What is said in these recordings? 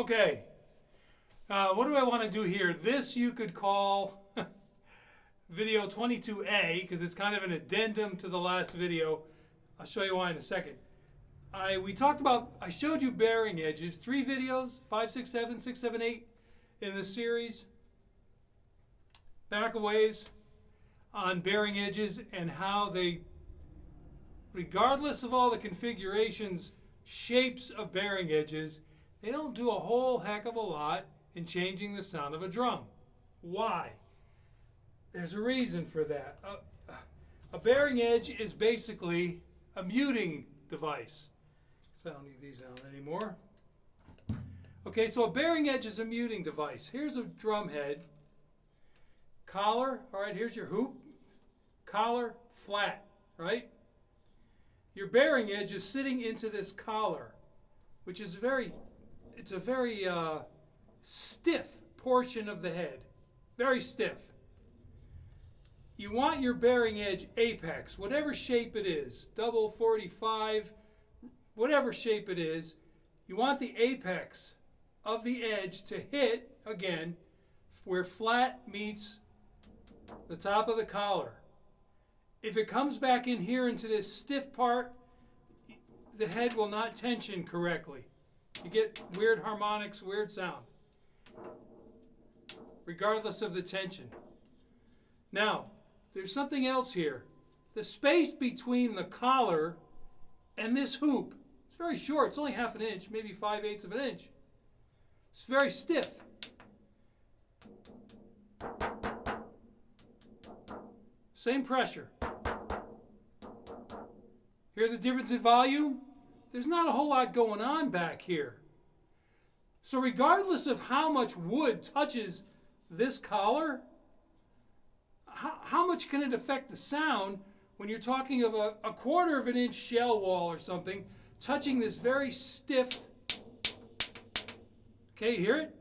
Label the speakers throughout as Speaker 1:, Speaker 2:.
Speaker 1: Okay, what do I want to do here? This you could call video 22A because it's kind of an addendum to the last video. I'll show you why in a second. I showed you bearing edges, 3 videos, 5, 6, 7, 6, 7, 8 in the series, back a ways, on bearing edges and how they, regardless of all the configurations, shapes of bearing edges, they don't do a whole heck of a lot in changing the sound of a drum. Why? There's a reason for that. A bearing edge is basically a muting device. So I don't need these out anymore. Okay, so a bearing edge is a muting device. Here's a drum head. Collar, all right, here's your hoop. Collar, flat, right? Your bearing edge is sitting into this collar, which is it's a very stiff portion of the head. Very stiff. You want your bearing edge apex, whatever shape it is, double 45, whatever shape it is, you want the apex of the edge to hit, again, where flat meets the top of the collar. If it comes back in here into this stiff part, the head will not tension correctly. You get weird harmonics, weird sound, regardless of the tension. Now, there's something else here. The space between the collar and this hoop, it's very short. It's only half an inch, maybe 5/8 of an inch. It's very stiff. Same pressure. Hear the difference in volume? There's not a whole lot going on back here. So regardless of how much wood touches this collar, how much can it affect the sound when you're talking of a 1/4 of an inch shell wall or something touching this very stiff, okay, you hear it?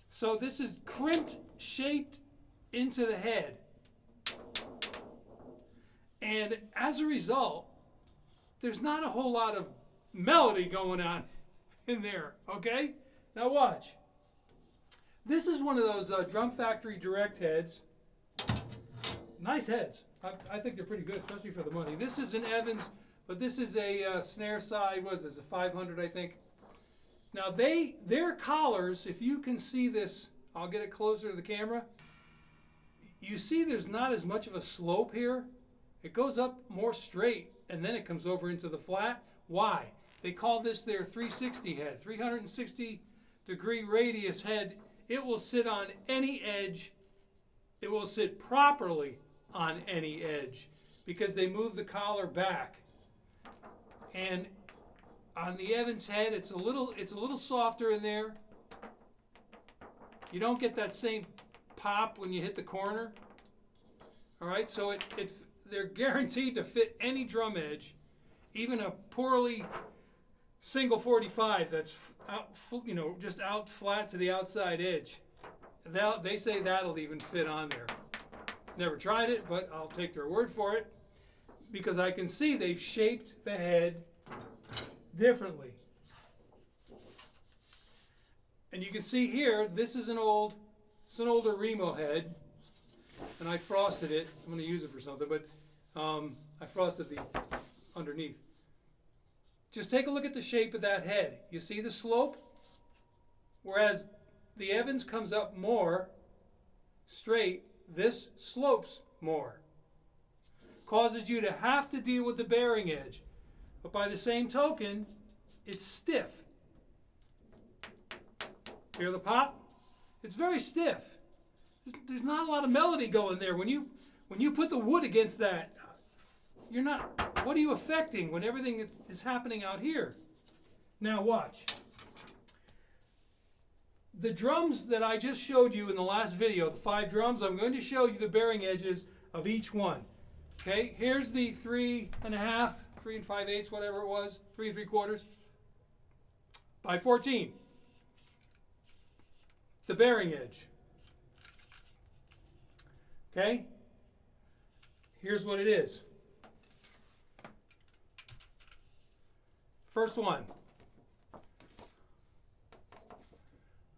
Speaker 1: So this is crimped, shaped into the head. And as a result, there's not a whole lot of melody going on in there, okay? Now watch. This is one of those Drum Factory Direct heads. Nice heads. I think they're pretty good, especially for the money. This is an Evans, but this is a snare side, what is this, a 500, I think. Now their collars, if you can see this, I'll get it closer to the camera. You see there's not as much of a slope here. It goes up more straight, and then it comes over into the flat. Why? They call this their 360 head, 360-degree radius head. It will sit on any edge. It will sit properly on any edge because they move the collar back. And on the Evans head, it's a little softer in there. You don't get that same pop when you hit the corner. All right, so they're guaranteed to fit any drum edge, even a poorly single 45 that's out, just out flat to the outside edge. They say that'll even fit on there. Never tried it, but I'll take their word for it because I can see they've shaped the head differently. And you can see here, this is an older Remo head, and I frosted it. I'm going to use it for something, but I frosted the underneath. Just take a look at the shape of that head. You see the slope? Whereas the Evans comes up more straight, this slopes more. Causes you to have to deal with the bearing edge. But by the same token, it's stiff. Hear the pop? It's very stiff. There's not a lot of melody going there. When you put the wood against that, you're not, what are you affecting when everything is happening out here? Now watch. The drums that I just showed you in the last video, the 5 drums, I'm going to show you the bearing edges of each one. Okay, here's the 3 1/2, 3 5/8, whatever it was, 3 3/4 by 14. The bearing edge. Okay, here's what it is. First one.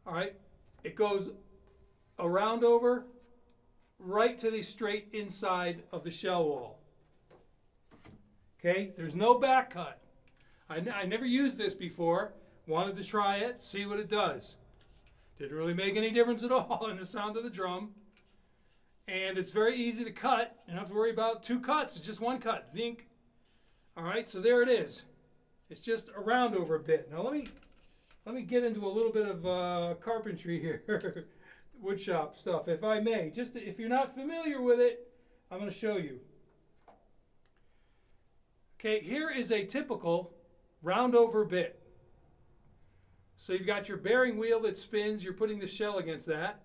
Speaker 1: All right, it goes around over right to the straight inside of the shell wall. Okay, there's no back cut. I never used this before. Wanted to try it, see what it does. Didn't really make any difference at all in the sound of the drum. And it's very easy to cut. You don't have to worry about two cuts. It's just one cut. Zink. All right, so there it is. It's just a round over a bit. Now let me get into a little bit of carpentry here, woodshop stuff, if I may. Just if you're not familiar with it, I'm going to show you. Okay, here is a typical round over bit. So you've got your bearing wheel that spins. You're putting the shell against that.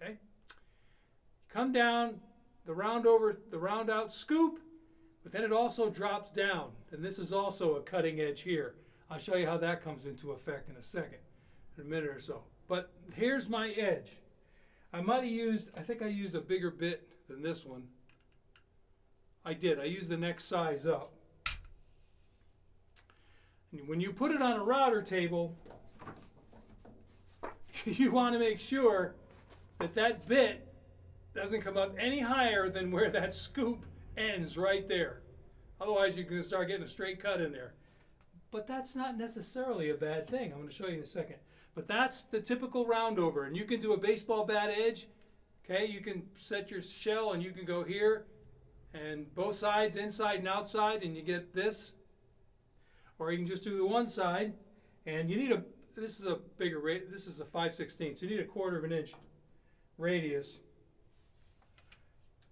Speaker 1: Okay. Come down, the round out scoop, but then it also drops down. And this is also a cutting edge here. I'll show you how that comes into effect in a second, in a minute or so. But here's my edge. I think I used a bigger bit than this one. I did. I used the next size up. And when you put it on a router table, you want to make sure that that bit doesn't come up any higher than where that scoop ends right there. Otherwise, you're going to start getting a straight cut in there. But that's not necessarily a bad thing. I'm going to show you in a second. But that's the typical round over. And you can do a baseball bat edge. Okay, you can set your shell and you can go here and both sides, inside and outside, and you get this. Or you can just do the one side. And you need this is a bigger radius. This is a 5/16. So you need a 1/4 of an inch radius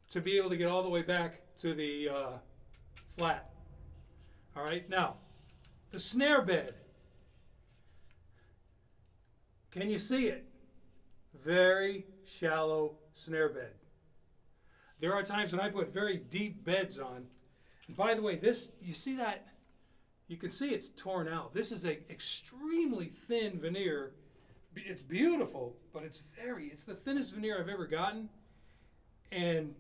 Speaker 1: to be able to get all the way back to the flat. All right, now, the snare bed. Can you see it? Very shallow snare bed. There are times when I put very deep beds on. And by the way, this, you see that? You can see it's torn out. This is an extremely thin veneer. It's beautiful, but it's the thinnest veneer I've ever gotten. And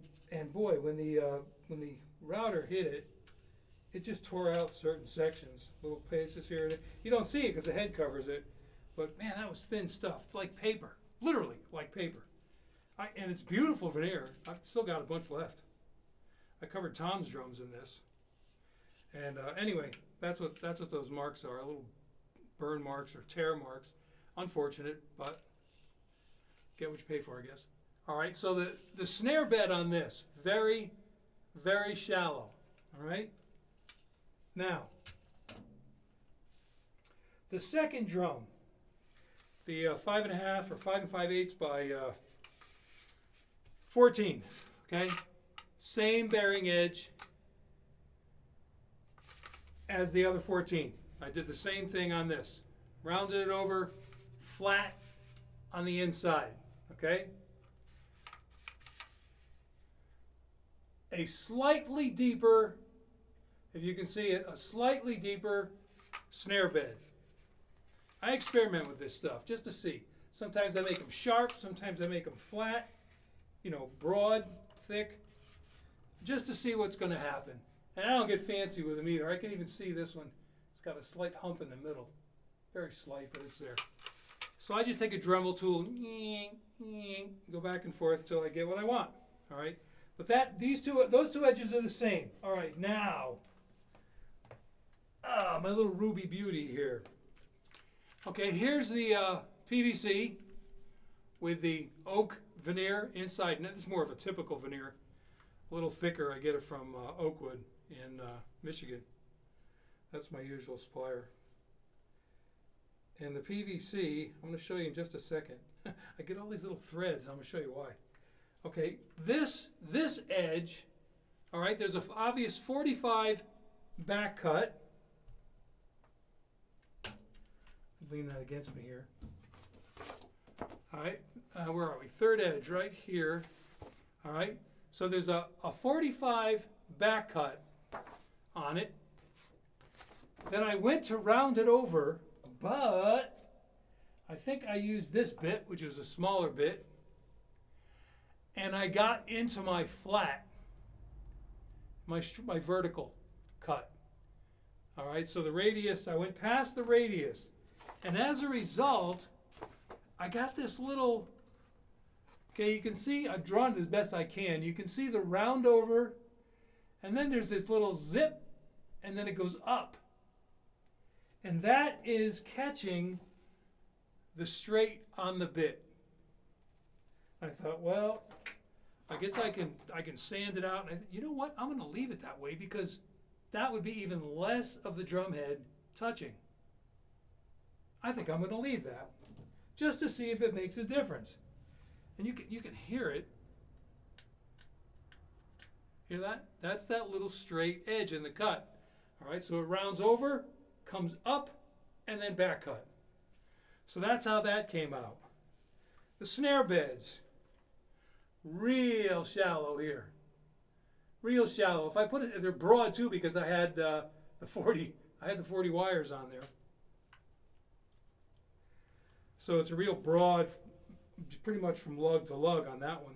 Speaker 1: boy, when the router hit it, it just tore out certain sections, little pieces here and there. You don't see it because the head covers it, but man, that was thin stuff, like paper, literally like paper. And it's beautiful veneer. I've still got a bunch left. I covered Tom's drums in this. And anyway, that's what those marks are, little burn marks or tear marks. Unfortunate, but get what you pay for, I guess. All right, so the snare bed on this, very, very shallow. All right. Now, the second drum, the 5.5 or 5 5/8 by 14. Okay, same bearing edge as the other 14. I did the same thing on this. Rounded it over, flat on the inside. Okay. A slightly deeper, if you can see it, a slightly deeper snare bed. I experiment with this stuff just to see. Sometimes I make them sharp, sometimes I make them flat, broad, thick, just to see what's going to happen. And I don't get fancy with them either. I can even see this one. It's got a slight hump in the middle. Very slight, but it's there. So I just take a Dremel tool, go back and forth till I get what I want. All right. But those two edges are the same. All right, now, my little ruby beauty here. Okay, here's the PVC with the oak veneer inside. And this is more of a typical veneer, a little thicker. I get it from Oakwood in Michigan. That's my usual supplier. And the PVC, I'm going to show you in just a second. I get all these little threads. I'm going to show you why. Okay, this edge, all right, there's an obvious 45 back cut. Lean that against me here. All right, where are we? Third edge right here. All right, so there's a 45 back cut on it. Then I went to round it over, but I think I used this bit, which is a smaller bit. And I got into my flat, my vertical cut. All right, so the radius, I went past the radius. And as a result, I got this little, okay, you can see, I've drawn it as best I can. You can see the round over, and then there's this little zip, and then it goes up. And that is catching the straight on the bit. I thought, well, I guess I can sand it out. And you know what? I'm going to leave it that way because that would be even less of the drum head touching. I think I'm going to leave that just to see if it makes a difference. And you can hear it. Hear that? That's that little straight edge in the cut. All right, so it rounds over, comes up, and then back cut. So that's how that came out. The snare beds, real shallow here. Real shallow. If I put it, they're broad too because I had the 40 wires on there. So it's a real broad, pretty much from lug to lug on that one.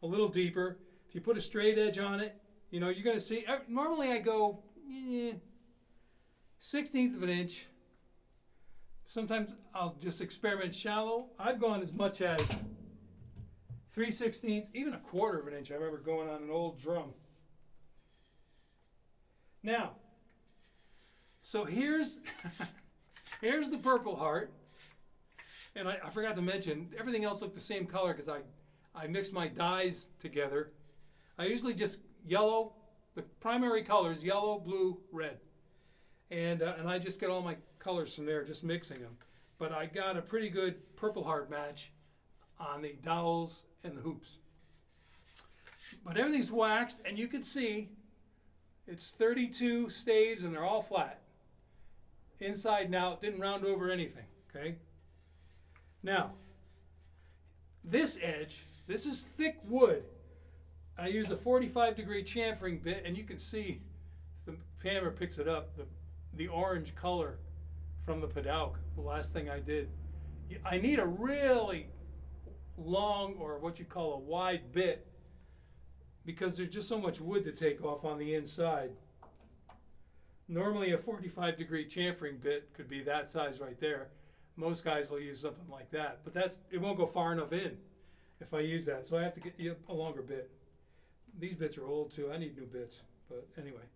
Speaker 1: A little deeper. If you put a straight edge on it, you know, you're going to see, normally I go 1/16 of an inch. Sometimes I'll just experiment shallow. I've gone as much as 3/16, even 1/4 of an inch I remember going on an old drum. Now, so here's here's the Purple Heart. And I forgot to mention, everything else looked the same color because I mixed my dyes together. I usually just yellow, the primary colors, yellow, blue, red. And I just get all my colors from there, just mixing them. But I got a pretty good Purple Heart match on the dowels and the hoops. But everything's waxed, and you can see it's 32 staves, and they're all flat. Inside and out, didn't round over anything, okay? Now, this edge, this is thick wood. I use a 45-degree chamfering bit, and you can see, if the camera picks it up, the orange color from the Padauk, the last thing I did. I need a really long, or what you call a wide bit, because there's just so much wood to take off on the inside. Normally a 45-degree chamfering bit could be that size right there. Most guys will use something like that, but it won't go far enough in if I use that, so I have to get a longer bit. These bits are old too. I need new bits, but anyway.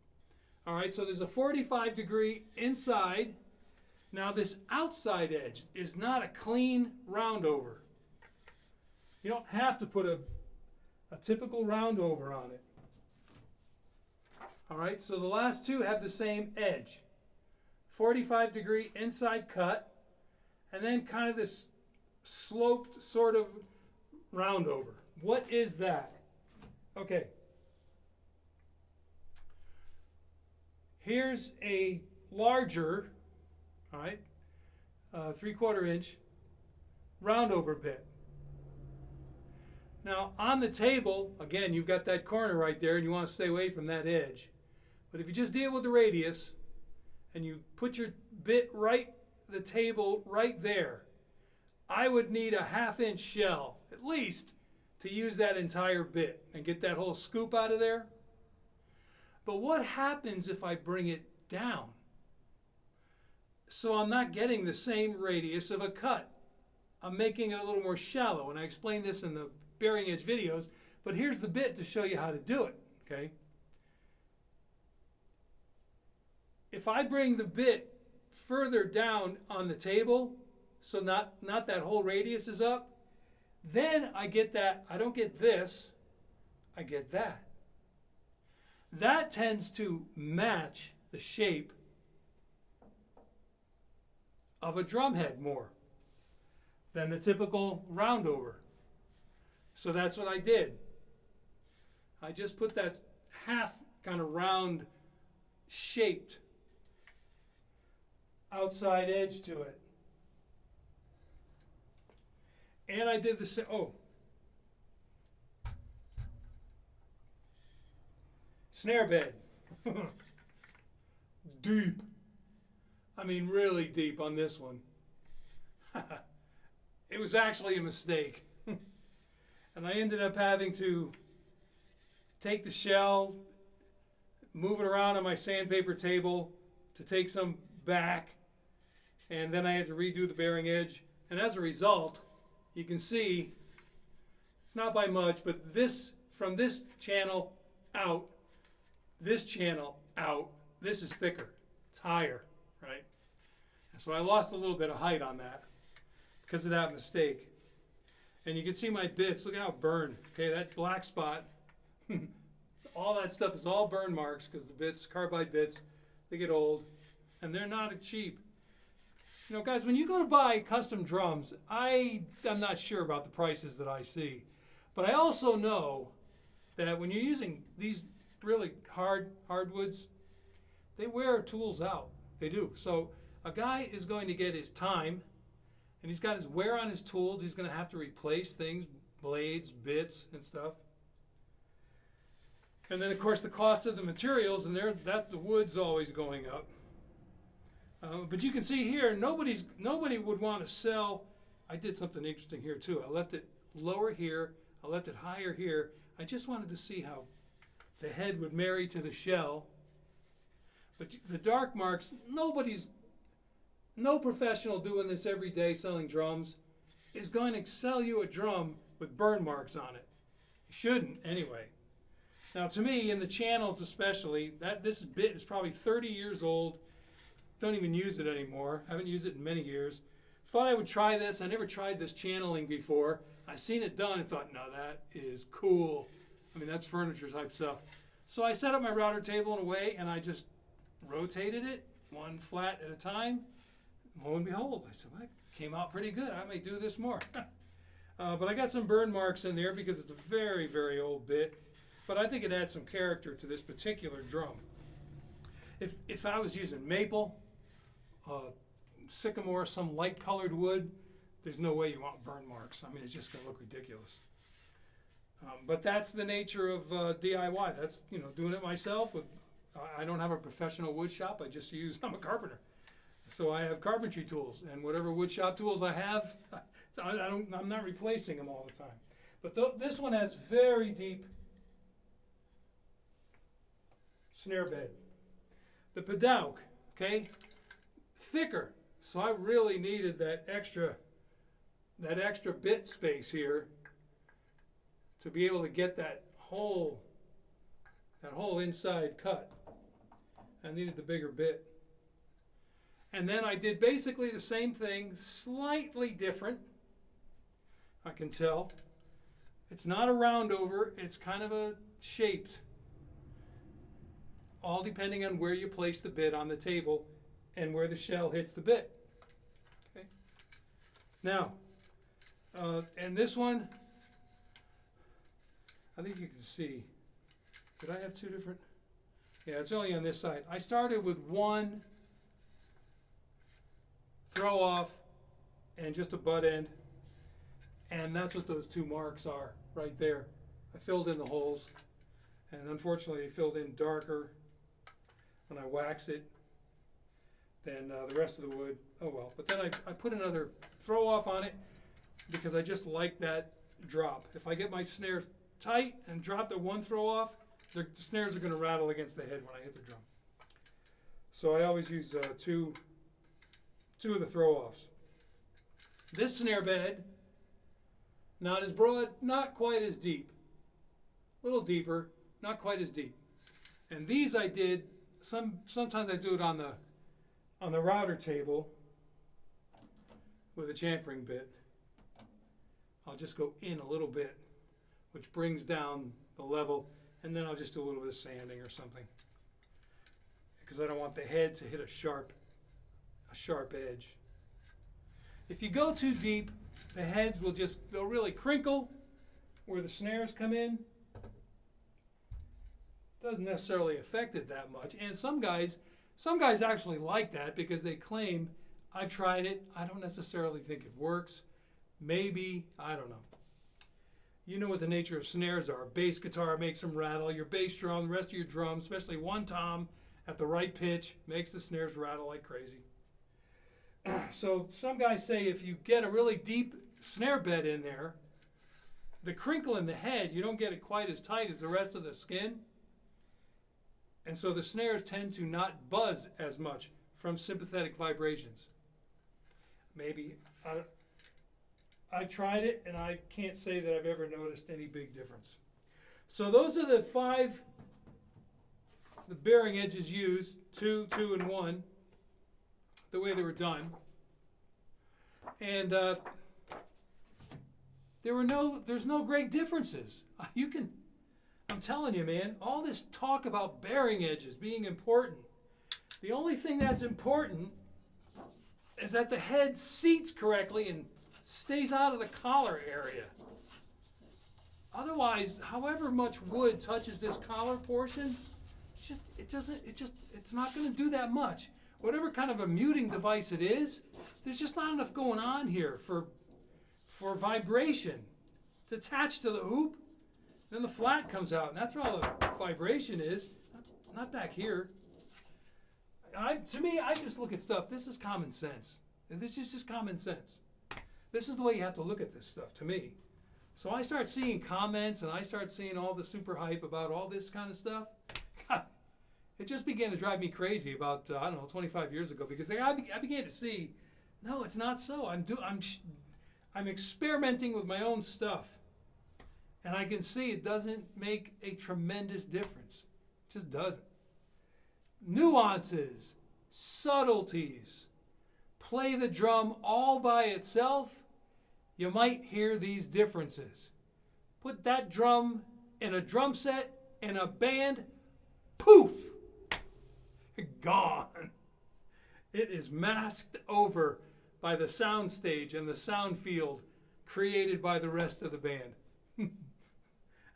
Speaker 1: All right, so there's a 45-degree inside. Now this outside edge is not a clean round over. You don't have to put a typical round over on it. All right, so the last two have the same edge. 45-degree inside cut, and then kind of this sloped sort of round over. What is that? Okay. Here's a larger, all right, 3/4 inch round over bit. Now on the table, again, you've got that corner right there and you want to stay away from that edge. But if you just deal with the radius and you put your bit the table right there, I would need a 1/2 inch shell, at least, to use that entire bit and get that whole scoop out of there. But what happens if I bring it down? So I'm not getting the same radius of a cut. I'm making it a little more shallow, and I explained this in the bearing edge videos, but here's the bit to show you how to do it, okay? If I bring the bit further down on the table, so not that whole radius is up, then I get that. I don't get this, I get that. That tends to match the shape of a drum head more than the typical round over. So that's what I did. I just put that half kind of round shaped outside edge to it. And I did the same. Oh. Snare bed. Deep. I mean, really deep on this one. It was actually a mistake. And I ended up having to take the shell, move it around on my sandpaper table to take some back, and then I had to redo the bearing edge. And as a result, you can see it's not by much, but this, from this channel out, this channel out, this is thicker. It's higher, right? So I lost a little bit of height on that because of that mistake. And you can see my bits. Look how it burned. Okay, that black spot, all that stuff is all burn marks because the bits, carbide bits, they get old, and they're not cheap. You know, guys, when you go to buy custom drums, I'm not sure about the prices that I see. But I also know that when you're using these really hardwoods, they wear tools out. They do. So a guy is going to get his time, and he's got his wear on his tools. He's going to have to replace things, blades, bits, and stuff. And then, of course, the cost of the materials, and the wood's always going up. But you can see here, nobody would want to sell. I did something interesting here too. I left it lower here. I left it higher here. I just wanted to see how the head would marry to the shell. But the dark marks, no professional doing this every day selling drums is going to sell you a drum with burn marks on it. You shouldn't, anyway. Now, to me, in the channels especially, this bit is probably 30 years old. Don't even use it anymore. Haven't used it in many years. Thought I would try this. I never tried this channeling before. I seen it done and thought, no, that is cool. I mean, that's furniture type stuff. So I set up my router table in a way, and I just rotated it one flat at a time. Lo and behold, I said, well, that came out pretty good. I may do this more. But I got some burn marks in there because it's a very, very old bit. But I think it adds some character to this particular drum. If I was using maple, sycamore, some light colored wood, there's no way you want burn marks. I mean, it's just going to look ridiculous. But that's the nature of DIY. That's, doing it myself. I don't have a professional wood shop. I'm a carpenter. So I have carpentry tools, and whatever wood shop tools I have, I'm not replacing them all the time. But this one has very deep snare bed. The Pedowk, okay, thicker. So I really needed that extra bit space here to be able to get that whole inside cut. I needed the bigger bit. And then I did basically the same thing, slightly different. I can tell. It's not a round over, it's kind of a shaped. All depending on where you place the bit on the table and where the shell hits the bit. Okay. Now, and this one, I think you can see. Did I have two different? Yeah, it's only on this side. I started with one throw off and just a butt end, and that's what those two marks are right there. I filled in the holes, and unfortunately, I filled in darker when I wax it than the rest of the wood. Oh well. But then I put another throw off on it because I just like that drop. If I get my snares tight and drop the one throw off, the snares are going to rattle against the head when I hit the drum. So I always use two of the throw offs. This snare bed, not as broad, not quite as deep. A little deeper, not quite as deep. And these I did. Sometimes I do it on the router table with a chamfering bit. I'll just go in a little bit, which brings down the level, and then I'll just do a little bit of sanding or something, because I don't want the head to hit a sharp edge. If you go too deep, the heads they'll really crinkle where the snares come in. Doesn't necessarily affect it that much. And some guys actually like that because they claim, I've tried it, I don't necessarily think it works. Maybe, I don't know. You know what the nature of snares are. Bass guitar makes them rattle. Your bass drum, the rest of your drums, especially one tom at the right pitch, makes the snares rattle like crazy. So some guys say if you get a really deep snare bed in there, the crinkle in the head, you don't get it quite as tight as the rest of the skin. And so the snares tend to not buzz as much from sympathetic vibrations. Maybe. I tried it, and I can't say that I've ever noticed any big difference. So those are the 5 the bearing edges used, 2, 2, and 1, the way they were done. And there's no great differences. I'm telling you, man, all this talk about bearing edges being important, the only thing that's important is that the head seats correctly and stays out of the collar area. Otherwise, however much wood touches this collar portion, it's not going to do that much. Whatever kind of a muting device it is, there's just not enough going on here for vibration. It's attached to the hoop, then the flat comes out, and that's where all the vibration is, not back here. To me, I just look at stuff. This is common sense. This is just common sense. This is the way you have to look at this stuff, to me. So I start seeing comments, and I start seeing all the super hype about all this kind of stuff. God, it just began to drive me crazy about, 25 years ago, because I began to see, no, it's not so. I'm experimenting with my own stuff, and I can see it doesn't make a tremendous difference. It just doesn't. Nuances, subtleties, play the drum all by itself, you might hear these differences. Put that drum in a drum set, in a band, poof, gone. It is masked over by the sound stage and the sound field created by the rest of the band.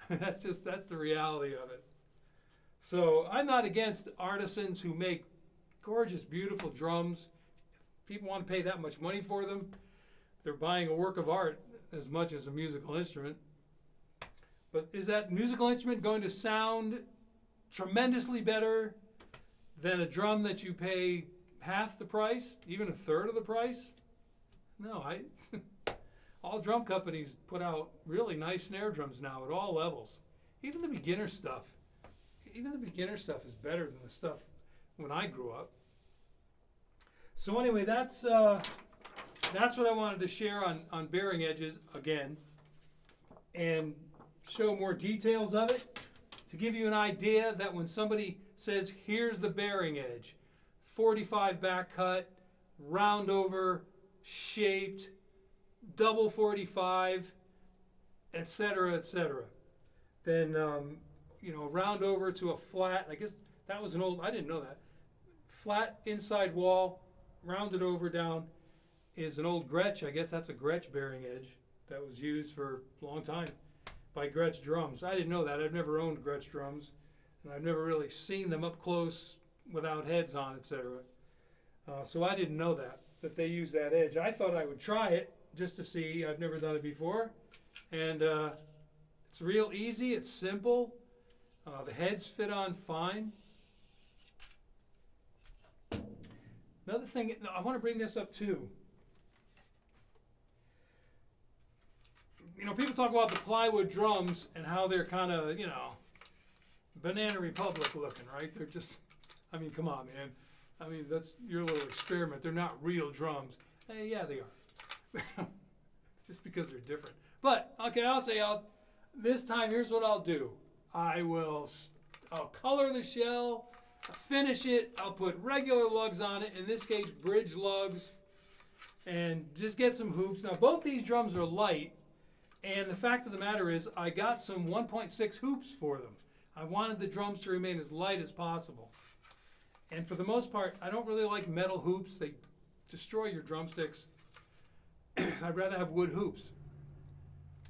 Speaker 1: That's the reality of it. So I'm not against artisans who make gorgeous, beautiful drums. People want to pay that much money for them. They're buying a work of art as much as a musical instrument. But is that musical instrument going to sound tremendously better than a drum that you pay half the price, even a third of the price? No, all drum companies put out really nice snare drums now at all levels. Even the beginner stuff. Even the beginner stuff is better than the stuff when I grew up. So anyway, that's what I wanted to share on bearing edges again, and show more details of it to give you an idea that when somebody says, here's the bearing edge, 45 back cut, round over, shaped, double 45, etc., then round over to a flat. I guess that was I didn't know that. Flat inside wall, rounded over down, is an old Gretsch. I guess that's a Gretsch bearing edge that was used for a long time by Gretsch drums. I didn't know that. I've never owned Gretsch drums, and I've never really seen them up close without heads on, etc. So I didn't know that they use that edge. I thought I would try it just to see. I've never done it before, and it's real easy. It's simple. The heads fit on fine. Another thing, I want to bring this up too. People talk about the plywood drums and how they're kind of, Banana Republic looking, right? They're just, come on, man. That's your little experiment. They're not real drums. Hey, yeah, they are. Just because they're different. But, okay, this time, here's what I'll do. I'll color the shell, finish it, I'll put regular lugs on it, in this case, bridge lugs, and just get some hoops. Now, both these drums are light, and the fact of the matter is, I got some 1.6 hoops for them. I wanted the drums to remain as light as possible. And for the most part, I don't really like metal hoops. They destroy your drumsticks. I'd rather have wood hoops.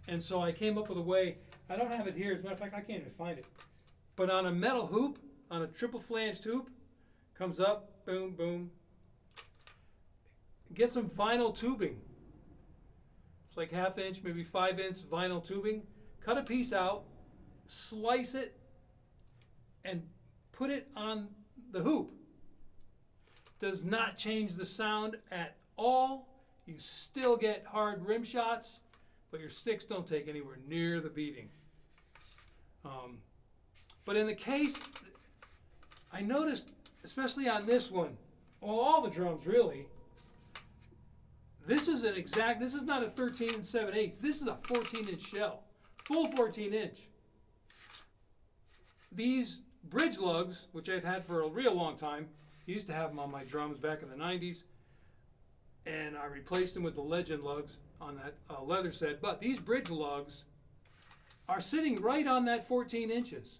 Speaker 1: And so I came up with a way. I don't have it here. As a matter of fact, I can't even find it. But on a metal hoop, on a triple flanged hoop, comes up, boom, boom. Get some vinyl tubing. It's like 1/2 inch, maybe 5 inch vinyl tubing. Cut a piece out, slice it, and put it on the hoop. Does not change the sound at all. You still get hard rim shots, but your sticks don't take anywhere near the beating. But in the case, I noticed, especially on this one, well, all the drums really, this is not a 13 and 7/8. This is a 14-inch shell, full 14-inch. These bridge lugs, which I've had for a real long time, used to have them on my drums back in the 90s, and I replaced them with the Legend lugs on that leather set. But these bridge lugs are sitting right on that 14 inches.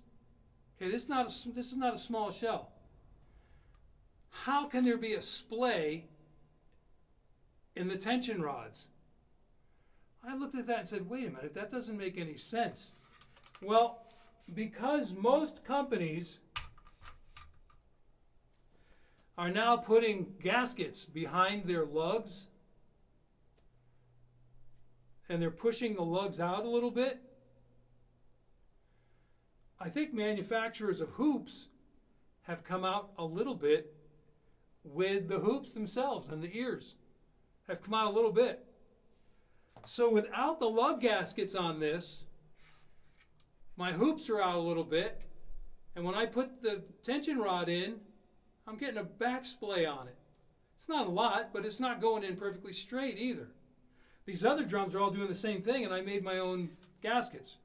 Speaker 1: Okay, this is not a small shell. How can there be a splay in the tension rods? I looked at that and said, wait a minute, that doesn't make any sense. Well, because most companies are now putting gaskets behind their lugs, and they're pushing the lugs out a little bit, I think manufacturers of hoops have come out a little bit with the hoops themselves, and the ears have come out a little bit. So without the lug gaskets on this, my hoops are out a little bit, and when I put the tension rod in, I'm getting a back splay on it. It's not a lot, but it's not going in perfectly straight either. These other drums are all doing the same thing, and I made my own gaskets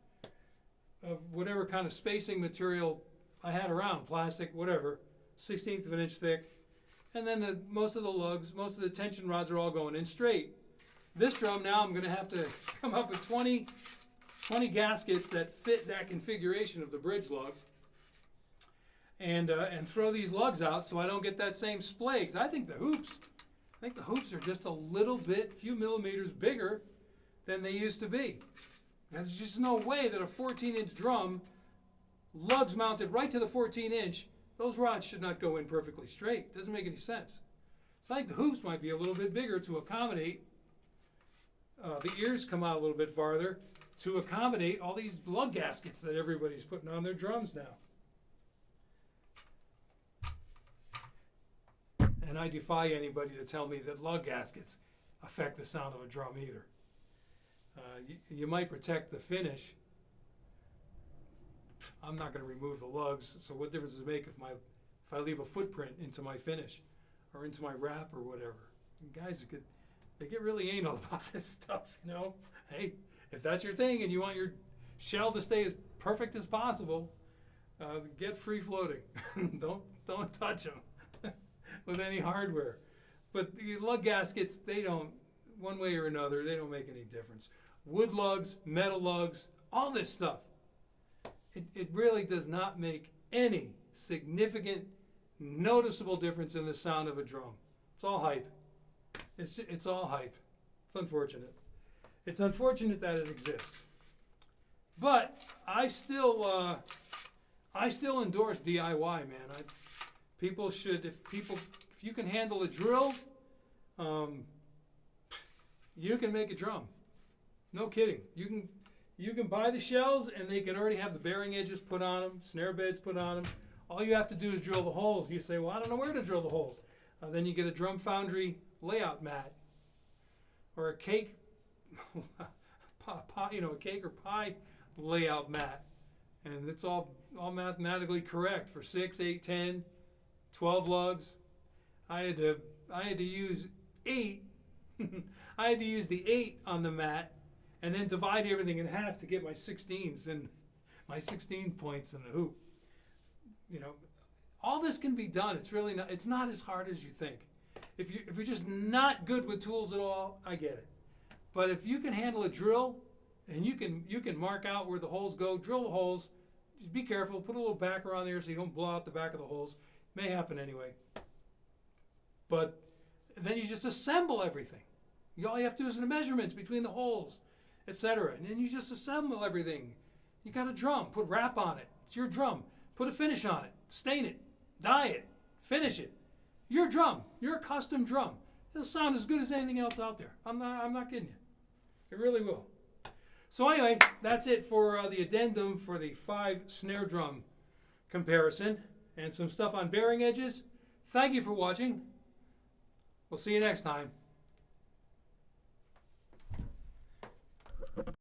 Speaker 1: of whatever kind of spacing material I had around, plastic, whatever, 1/16 of an inch thick. And then most of the lugs, most of the tension rods are all going in straight. This drum now I'm going to have to come up with 20 gaskets that fit that configuration of the bridge lug, and throw these lugs out so I don't get that same splay. 'Cause I think the hoops are just a little bit, few millimeters bigger than they used to be. There's just no way that a 14-inch drum, lugs mounted right to the 14-inch, those rods should not go in perfectly straight. Doesn't make any sense. It's like the hoops might be a little bit bigger to accommodate, the ears come out a little bit farther to accommodate all these lug gaskets that everybody's putting on their drums now. And I defy anybody to tell me that lug gaskets affect the sound of a drum either. You might protect the finish. I'm not going to remove the lugs, so what difference does it make if I leave a footprint into my finish or into my wrap or whatever? And guys, they get really anal about this stuff, you know. Hey, if that's your thing and you want your shell to stay as perfect as possible, get free floating. don't touch them with any hardware. But the lug gaskets, they don't, one way or another, they don't make any difference. Wood lugs, metal lugs, all this stuff, it really does not make any significant, noticeable difference in the sound of a drum. It's all hype. It's all hype. It's unfortunate. It's unfortunate that it exists. But I still endorse DIY, man. People should, if you can handle a drill, you can make a drum. No kidding. You can buy the shells, and they can already have the bearing edges put on them, snare beds put on them. All you have to do is drill the holes. You say, well, I don't know where to drill the holes. Then you get a Drum Foundry layout mat, or a cake, a cake or pie layout mat, and it's all mathematically correct for 6, 8, 10, 12 lugs. I had to use 8. I had to use the 8 on the mat, and then divide everything in half to get my 16s and my 16 points in the hoop. You know, all this can be done. It's really not. It's not as hard as you think. If you're just not good with tools at all, I get it. But if you can handle a drill, and you can mark out where the holes go, drill the holes. Just be careful. Put a little backer on there so you don't blow out the back of the holes. May happen anyway. But then you just assemble everything. All you have to do is the measurements between the holes, etc. And then you just assemble everything. You got a drum. Put wrap on it. It's your drum. Put a finish on it. Stain it. Dye it. Finish it. Your drum. Your custom drum. It'll sound as good as anything else out there. I'm not kidding you. It really will. So anyway, that's it for the addendum for the 5 snare drum comparison and some stuff on bearing edges. Thank you for watching. We'll see you next time.